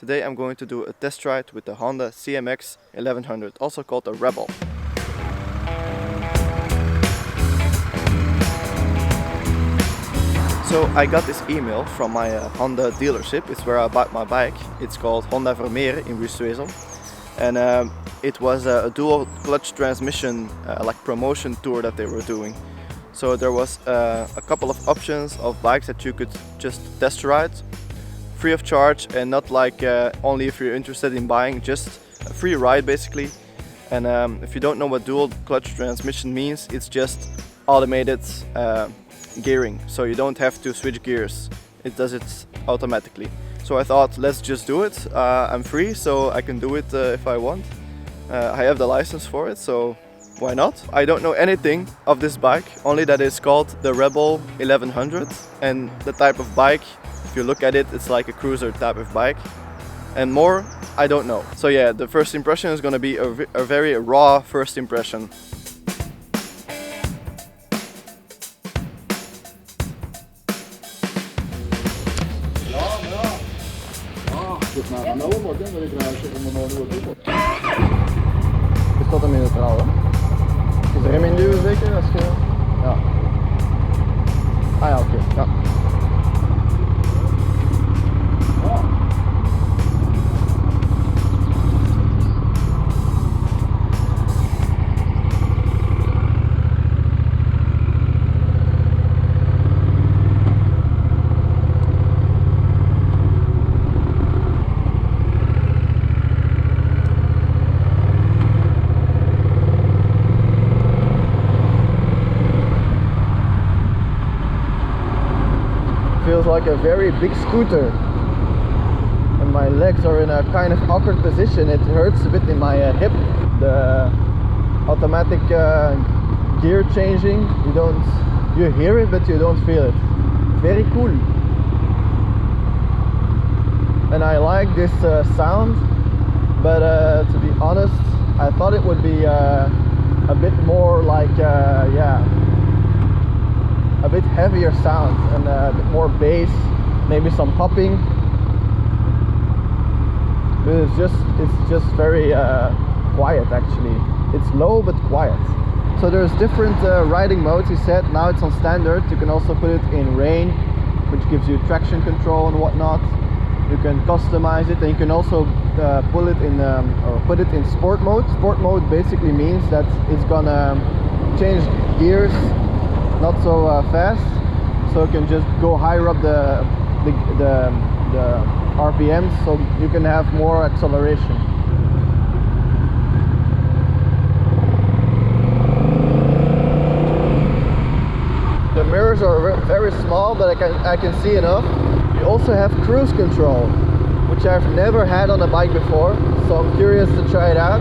Today I'm going to do a test ride with the Honda CMX 1100, also called a Rebel. So I got this email from my Honda dealership. It's where I bought my bike. It's called Honda Vermeer in Wustwezel. And it was a dual clutch transmission like promotion tour that they were doing. So there was a couple of options of bikes that you could just test ride free of charge, and not like only if you're interested in buying, just a free ride basically. And if you don't know what dual clutch transmission means, it's just automated gearing, so you don't have to switch gears, it does it automatically. So I thought, let's just do it. I'm free, so I can do it if I want. I have the license for it, so why not? I don't know anything of this bike, only that it's called the Rebel 1100, and the type of bike, if you look at it, it's like a cruiser type of bike, and more I don't know. So yeah, the first impression is gonna be a very raw first impression. Is dat hem in het rouw, hè? Is de rem induwen zeker? Als je... Ja. Ah ja, oké. Ja. Feels like a very big scooter, and my legs are in a kind of awkward position. It hurts a bit in my hip. The automatic gear changing, you hear it but you don't feel it. Very cool. And I like this sound, but to be honest, I thought it would be a bit more like a bit heavier sound and a bit more bass, maybe some popping. But it's just very quiet actually. It's low but quiet. So there's different riding modes, he said. Now it's on standard. You can also put it in rain, which gives you traction control and whatnot. You can customize it, and you can also pull it in or put it in sport mode. Sport mode basically means that it's gonna change gears not so fast, so you can just go higher up the RPMs, so you can have more acceleration. The mirrors are very small, but I can see enough. You also have cruise control, which I've never had on a bike before, so I'm curious to try it out.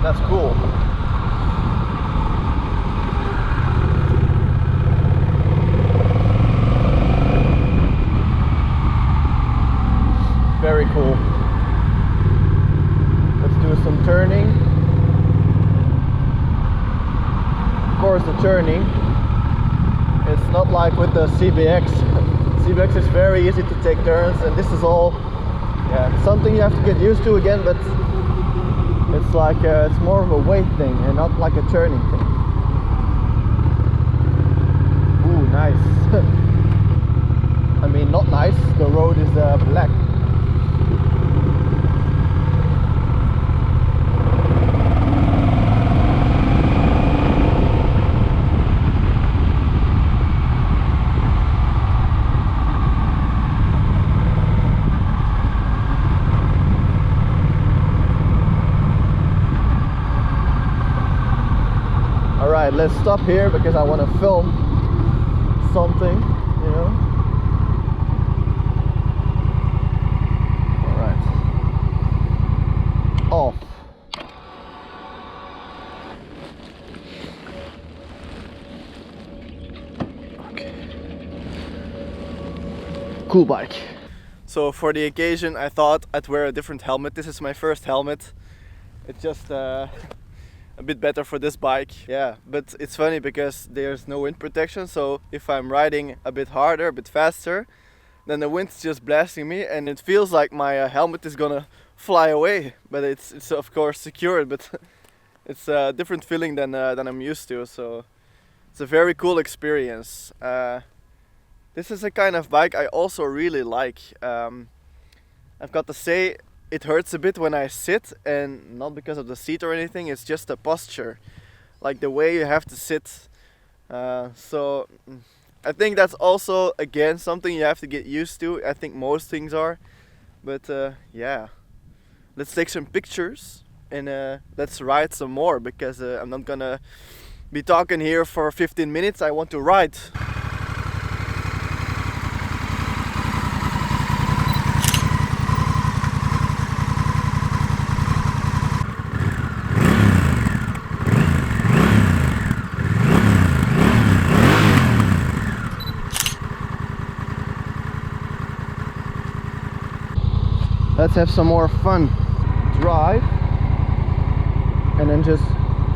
That's cool. Very cool. Let's do some turning. Of course, the turning, it's not like with the CBX. CBX is very easy to take turns, and this is all something you have to get used to again, but it's like it's more of a weight thing and not like a turning thing. Ooh, nice. I mean, not nice, the road is black. Alright, let's stop here because I want to film something, you know. cool bike. So for the occasion I thought I'd wear a different helmet. This is my first helmet. It's just a bit better for this bike. Yeah, but it's funny because there's no wind protection, so if I'm riding a bit harder, a bit faster, then the wind's just blasting me and it feels like my helmet is gonna fly away. But it's of course secured, but it's a different feeling than I'm used to, so it's a very cool experience. This is a kind of bike I also really like. I've got to say, it hurts a bit when I sit, and not because of the seat or anything, it's just the posture, like the way you have to sit. So I think that's also again something you have to get used to. I think most things are, but yeah, let's take some pictures and let's ride some more, because I'm not gonna be talking here for 15 minutes. I want to ride. Let's have some more fun. Drive and then just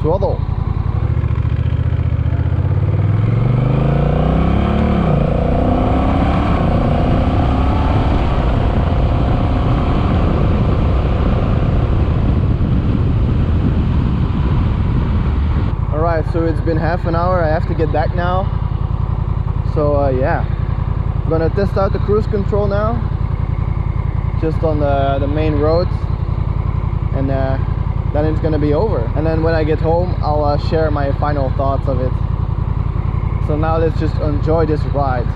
throttle. Alright, so it's been half an hour. I have to get back now. So yeah, I'm gonna test out the cruise control now, just on the main road, and then it's gonna be over. And then when I get home, I'll share my final thoughts of it. So now let's just enjoy this ride.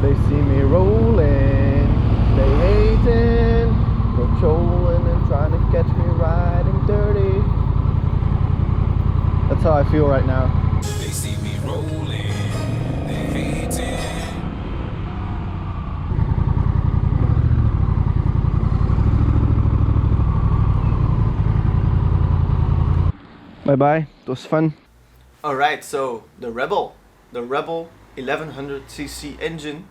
They see me rolling, they hating, patrolling and trying to catch me riding dirty. That's how I feel right now. They see me rolling, they hating. Bye bye, it was fun. Alright, so the Rebel 1100cc engine,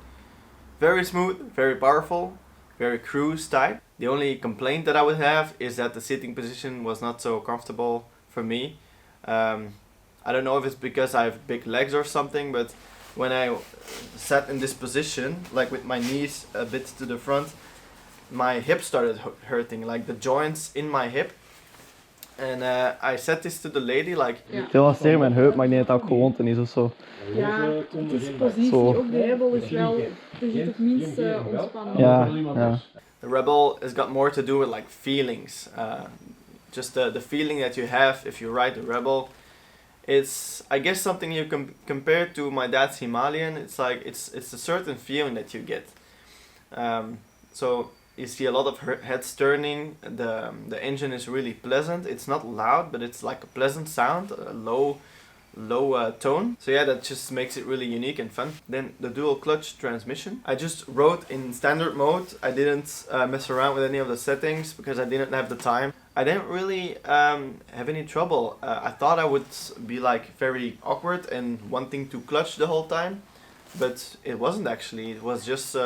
very smooth, very powerful, very cruise type. The only complaint that I would have is that the sitting position was not so comfortable for me. I don't know if it's because I have big legs or something, but when I sat in this position, like with my knees a bit to the front, my hip started hurting, like the joints in my hip. And I said this to the lady, like... Veel lanceren mijn heup, maar ik denk dat het ook gewond is of zo. Ja, het is positie. Ook de Rebel is wel, je zit het minst ontspannen. Ja. The Rebel has got more to do with like feelings. Just the feeling that you have if you ride the Rebel. It's, I guess, something you can compare to my dad's Himalayan. It's like, it's a certain feeling that you get. So you see a lot of heads turning. The engine is really pleasant. It's not loud, but it's like a pleasant sound, a low tone. So yeah, that just makes it really unique and fun. Then the dual clutch transmission. I just rode in standard mode. I didn't mess around with any of the settings because I didn't have the time. I didn't really have any trouble. I thought I would be like very awkward and wanting to clutch the whole time, but it wasn't actually. It was just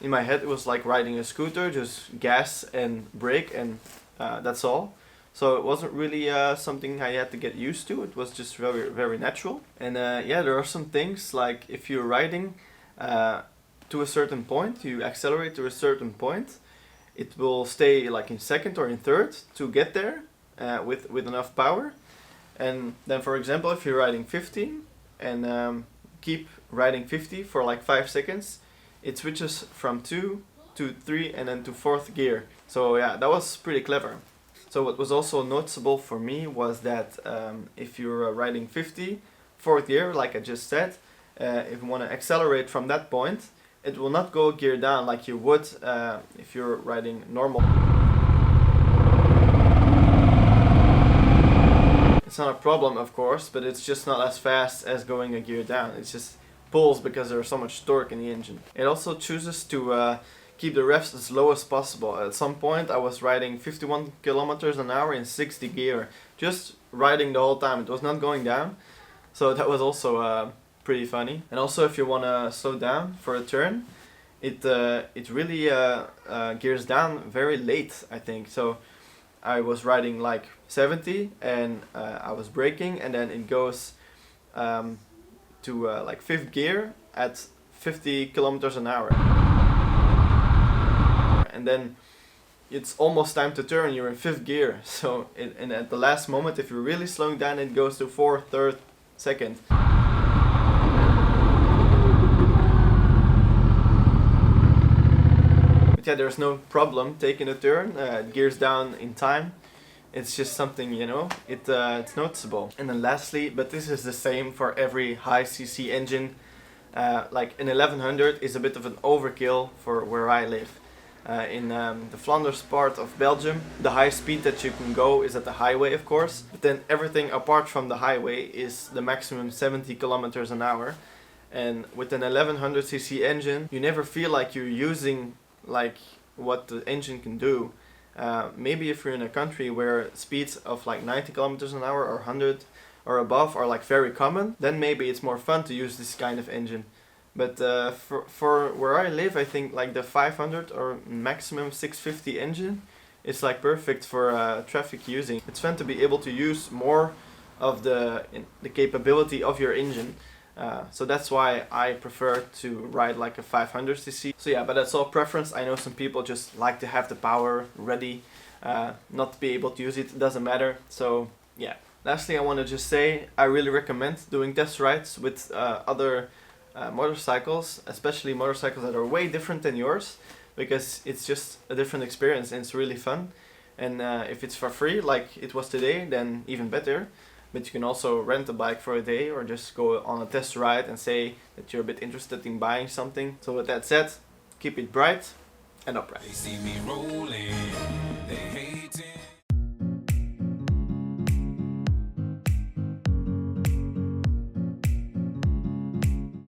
in my head it was like riding a scooter, just gas and brake, and that's all. So it wasn't really something I had to get used to. It was just very, very natural. And yeah, there are some things like if you're riding to a certain point, you accelerate to a certain point, it will stay like in second or in third to get there with enough power. And then, for example, if you're riding 15 and keep riding 50 for like 5 seconds, it switches from 2 to 3 and then to 4th gear. So yeah, that was pretty clever. So what was also noticeable for me was that if you're riding 50, 4th gear, like I just said, if you want to accelerate from that point, it will not go gear down like you would if you're riding normal. It's not a problem, of course, but it's just not as fast as going a gear down. It just pulls because there's so much torque in the engine. It also chooses to keep the revs as low as possible. At some point I was riding 51 kilometers an hour in 60 gear, just riding the whole time. It was not going down, so that was also pretty funny. And also, if you want to slow down for a turn, it really gears down very late, I think. So I was riding like 70 and I was braking, and then it goes to like 5th gear at 50 kilometers an hour. And then it's almost time to turn, you're in 5th gear. So and at the last moment, if you're really slowing down, it goes to 4th, 3rd, 2nd. But yeah, there's no problem taking a turn, it gears down in time. It's just something, you know, it's noticeable. And then lastly, but this is the same for every high CC engine, like an 1100 is a bit of an overkill for where I live. In the Flanders part of Belgium, the high speed that you can go is at the highway, of course, but then everything apart from the highway is the maximum 70 kilometers an hour. And with an 1100cc engine, you never feel like you're using like what the engine can do. Maybe if you're in a country where speeds of like 90 kilometers an hour or 100 or above are like very common, then maybe it's more fun to use this kind of engine. But for where I live, I think like the 500 or maximum 650 engine is like perfect for traffic using. It's fun to be able to use more of the capability of your engine. So that's why I prefer to ride like a 500cc. So yeah, but that's all preference. I know some people just like to have the power ready, not to be able to use it, it doesn't matter. So yeah. Lastly, I want to just say I really recommend doing test rides with other motorcycles, especially motorcycles that are way different than yours, because it's just a different experience and it's really fun. And if it's for free like it was today, then even better. But you can also rent a bike for a day or just go on a test ride and say that you're a bit interested in buying something. So with that said, keep it bright and upright.